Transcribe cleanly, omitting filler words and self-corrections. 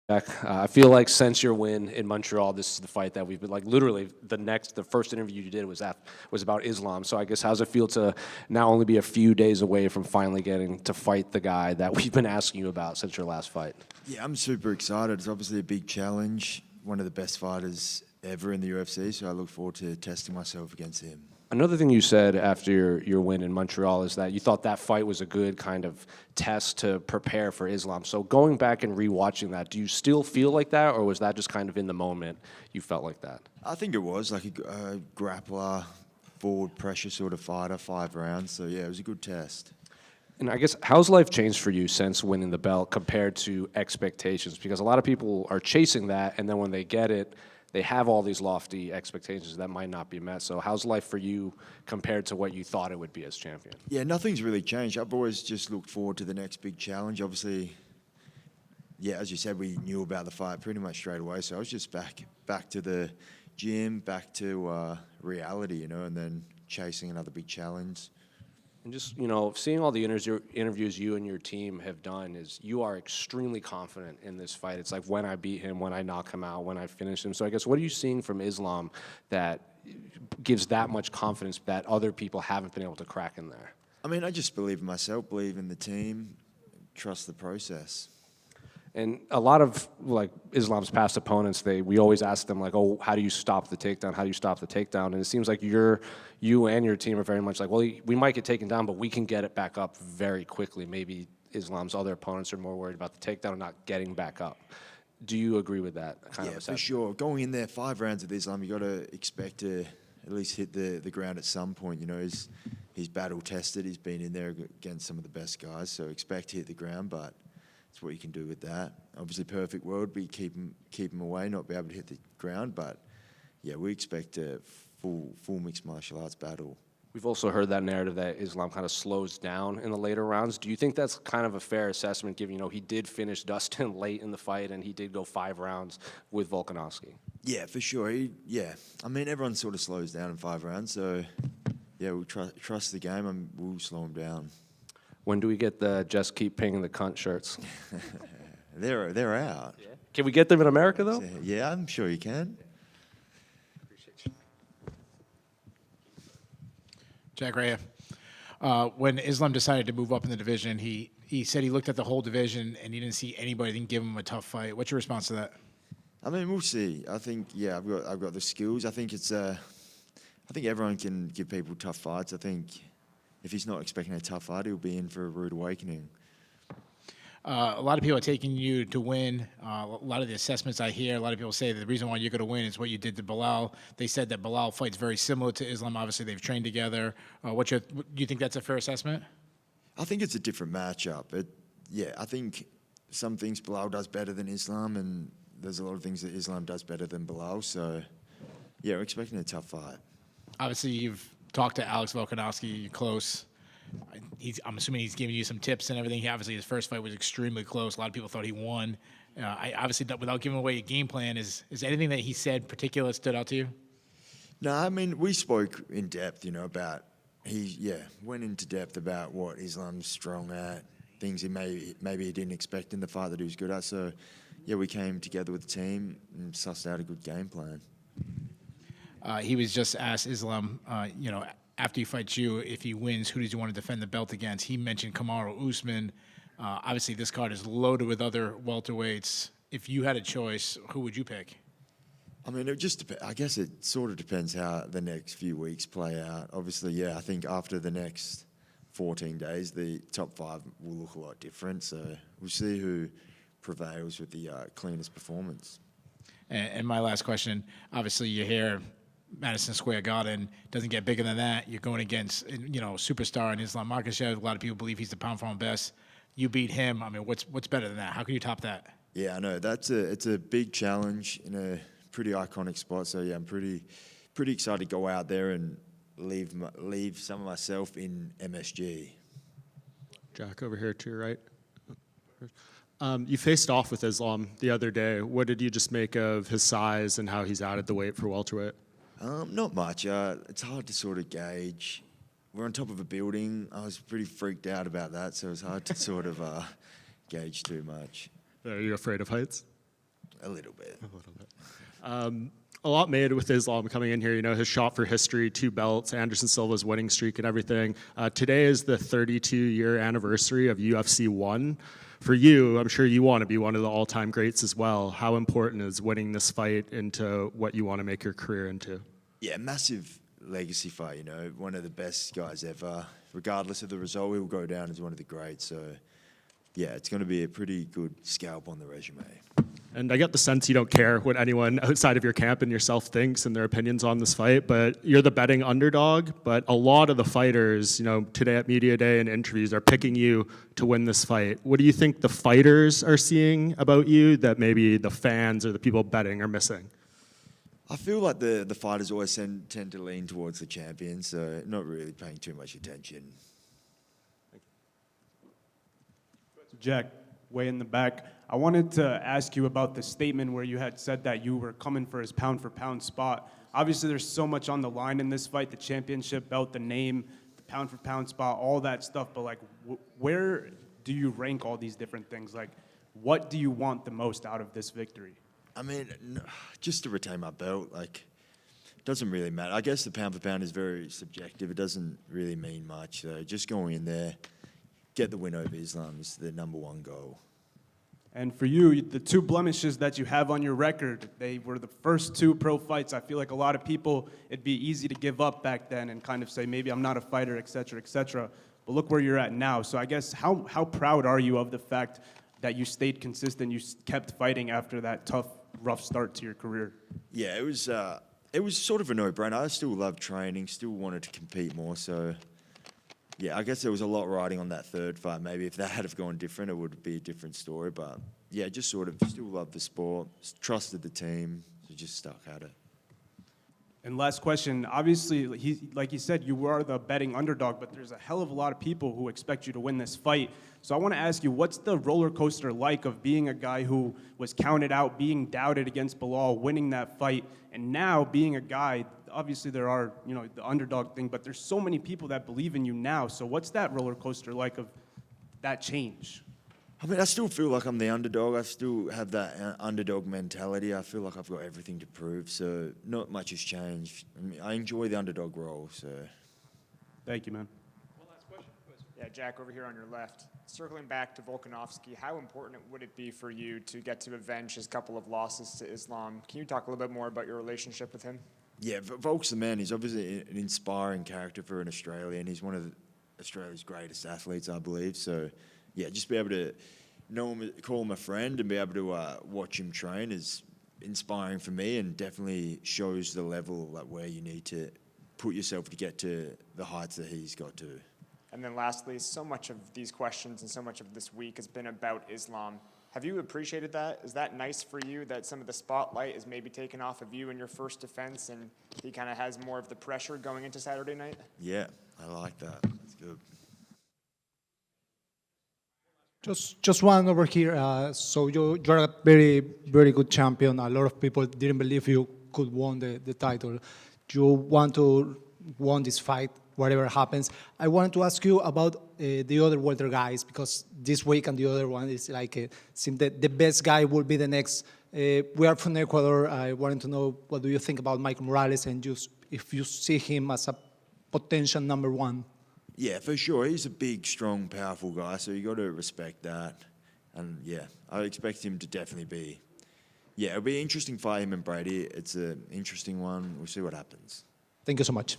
I feel like since your win in Montreal, this is the fight that we've been like literally the first interview you did was about Islam. So I guess how's it feel to now only be a few days away from finally getting to fight the guy that we've been asking you about since your last fight? Yeah, I'm super excited. It's obviously a big challenge. One of the best fighters ever in the UFC, so I look forward to testing myself against him. Another thing you said after your win in Montreal is that you thought that fight was a good kind of test to prepare for Islam. So going back and rewatching that, do you still feel like that, or was that just kind of in the moment you felt like that? I think it was like a grappler, forward pressure sort of fighter, 5 rounds. So yeah, it was a good test. And I guess, how's life changed for you since winning the belt compared to expectations? Because a lot of people are chasing that, and then when they get it, they have all these lofty expectations that might not be met. So how's life for you compared to what you thought it would be as champion? Yeah, nothing's really changed. I've always just looked forward to the next big challenge. Obviously, yeah, as you said, we knew about the fight pretty much straight away. So I was just back to the gym, back to reality, and then chasing another big challenge. And just, seeing all the interviews you and your team have done is you are extremely confident in this fight. It's like when I beat him, when I knock him out, when I finish him. So I guess what are you seeing from Islam that gives that much confidence that other people haven't been able to crack in there? I mean, I just believe in myself, believe in the team, trust the process. And a lot of Islam's past opponents, we always ask them oh, how do you stop the takedown? How do you stop the takedown? And it seems like you and your team are very much like, well, we might get taken down, but we can get it back up very quickly. Maybe Islam's other opponents are more worried about the takedown and not getting back up. Do you agree with that kind of assessment? For sure. Going in there 5 rounds of Islam, you got to expect to at least hit the ground at some point. He's battle tested. He's been in there against some of the best guys, so expect to hit the ground, but that's what you can do with that. Obviously, perfect world, we keep him away, not be able to hit the ground. But yeah, we expect a full mixed martial arts battle. We've also heard that narrative that Islam kind of slows down in the later rounds. Do you think that's kind of a fair assessment, given he did finish Dustin late in the fight and he did go 5 rounds with Volkanovski? Yeah, for sure. I mean, everyone sort of slows down in 5 rounds, so yeah, we'll trust the game and we'll slow him down. When do we get the just keep pinging the cunt shirts? They're out. Yeah. Can we get them in America, though? Yeah, I'm sure you can. Appreciate you. Jack Rea, when Islam decided to move up in the division, he said he looked at the whole division and he didn't see anybody that can give him a tough fight. What's your response to that? I mean, we'll see. I think, yeah, I've got the skills. I think I think everyone can give people tough fights. I think if he's not expecting a tough fight, he'll be in for a rude awakening. A lot of people are taking you to win. A lot of the assessments I hear, a lot of people say that the reason why you're going to win is what you did to Belal. They said that Belal fights very similar to Islam. Obviously, they've trained together. Do you think that's a fair assessment? I think it's a different matchup. I think some things Belal does better than Islam, and there's a lot of things that Islam does better than Belal. So, yeah, we're expecting a tough fight. Obviously, you've talked to Alex Volkanovski. You're close. I'm assuming he's giving you some tips and everything. Obviously, his first fight was extremely close. A lot of people thought he won. Obviously, without giving away a game plan, is anything that he said particular stood out to you? No, I mean, we spoke in depth, about went into depth about what Islam's strong at, things he maybe he didn't expect in the fight that he was good at. So, yeah, we came together with the team and sussed out a good game plan. He was just asked Islam, after he fights you, if he wins, who does he want to defend the belt against? He mentioned Kamaru Usman. Obviously, this card is loaded with other welterweights. If you had a choice, who would you pick? I mean, it just I guess it sort of depends how the next few weeks play out. Obviously, yeah, I think after the next 14 days, the top 5 will look a lot different. So we'll see who prevails with the cleanest performance. And my last question, obviously, you're here, Madison Square Garden, doesn't get bigger than that. You're going against, superstar in Islam Makahachev. A lot of people believe he's the pound-for-pound best. You beat him. I mean, what's better than that? How can you top that? Yeah, I know. It's a big challenge in a pretty iconic spot. So, yeah, I'm pretty excited to go out there and leave some of myself in MSG. Jack, over here to your right. You faced off with Islam the other day. What did you just make of his size and how he's added the weight for welterweight? Not much. It's hard to sort of gauge. We're on top of a building. I was pretty freaked out about that, so it's hard to sort of gauge too much. Are you afraid of heights? A little bit. A lot made with Islam coming in here, you know, his shot for history, 2 belts, Anderson Silva's winning streak and everything. Today is the 32-year anniversary of UFC 1. For you, I'm sure you want to be one of the all-time greats as well. How important is winning this fight into what you want to make your career into? Yeah, massive legacy fight, you know, one of the best guys ever. Regardless of the result, he will go down as one of the greats. So, yeah, it's going to be a pretty good scalp on the resume. And I get the sense you don't care what anyone outside of your camp and yourself thinks and their opinions on this fight, but you're the betting underdog. But a lot of the fighters, you know, today at Media Day and interviews are picking you to win this fight. What do you think the fighters are seeing about you that maybe the fans or the people betting are missing? I feel like the fighters always tend to lean towards the champion, so not really paying too much attention. Jack, way in the back. I wanted to ask you about the statement where you had said that you were coming for his pound-for-pound spot. Obviously, there's so much on the line in this fight, the championship belt, the name, the pound-for-pound spot, all that stuff. But, like, where do you rank all these different things? Like, what do you want the most out of this victory? I mean, just to retain my belt, like, it doesn't really matter. I guess the pound-for-pound is very subjective. It doesn't really mean much. So just going in there, get the win over Islam is the #1 goal. And for you, the 2 blemishes that you have on your record, they were the first 2 pro fights. I feel like a lot of people, it'd be easy to give up back then and kind of say, maybe I'm not a fighter, et cetera, et cetera. But look where you're at now. So I guess how proud are you of the fact that you stayed consistent, you kept fighting after that tough, rough start to your career? Yeah, it was sort of a no-brainer. I still loved training, still wanted to compete more. So, yeah, I guess there was a lot riding on that 3rd fight. Maybe if that had have gone different, it would be a different story. But, yeah, just sort of still loved the sport, trusted the team, so just stuck at it. And last question, obviously, like you said, you are the betting underdog, but there's a hell of a lot of people who expect you to win this fight. So I want to ask you, what's the roller coaster like of being a guy who was counted out, being doubted against Bilal, winning that fight, and now being a guy, obviously there are, you know, the underdog thing, but there's so many people that believe in you now. So what's that roller coaster like of that change? I mean, I still feel like I'm the underdog. I still have that underdog mentality. I feel like I've got everything to prove, so not much has changed. I mean, I enjoy the underdog role, so. Thank you, man. One last question. Yeah, Jack, over here on your left. Circling back to Volkanovski, how important would it be for you to get to avenge his couple of losses to Islam? Can you talk a little bit more about your relationship with him? Yeah, Volk's the man. He's obviously an inspiring character for an Australian. He's one of Australia's greatest athletes, I believe, so. Yeah, just be able to know him, call him a friend, and be able to watch him train is inspiring for me, and definitely shows the level like where you need to put yourself to get to the heights that he's got to. And then lastly, so much of these questions and so much of this week has been about Islam. Have you appreciated that? Is that nice for you that some of the spotlight is maybe taken off of you in your first defense and he kind of has more of the pressure going into Saturday night? Yeah, I like that. That's good. Just one over here. So you're a very, very good champion. A lot of people didn't believe you could win the title. You want to win this fight, whatever happens. I wanted to ask you about the other welter guys, because this week and the other one is like, seems that the best guy will be the next. We are from Ecuador. I wanted to know, what do you think about Michael Morales, and if you see him as a potential #1? Yeah, for sure. He's a big, strong, powerful guy, so you got to respect that. And yeah, I expect him to definitely be. Yeah, it'll be an interesting fight, him and Brady. It's an interesting one. We'll see what happens. Thank you so much.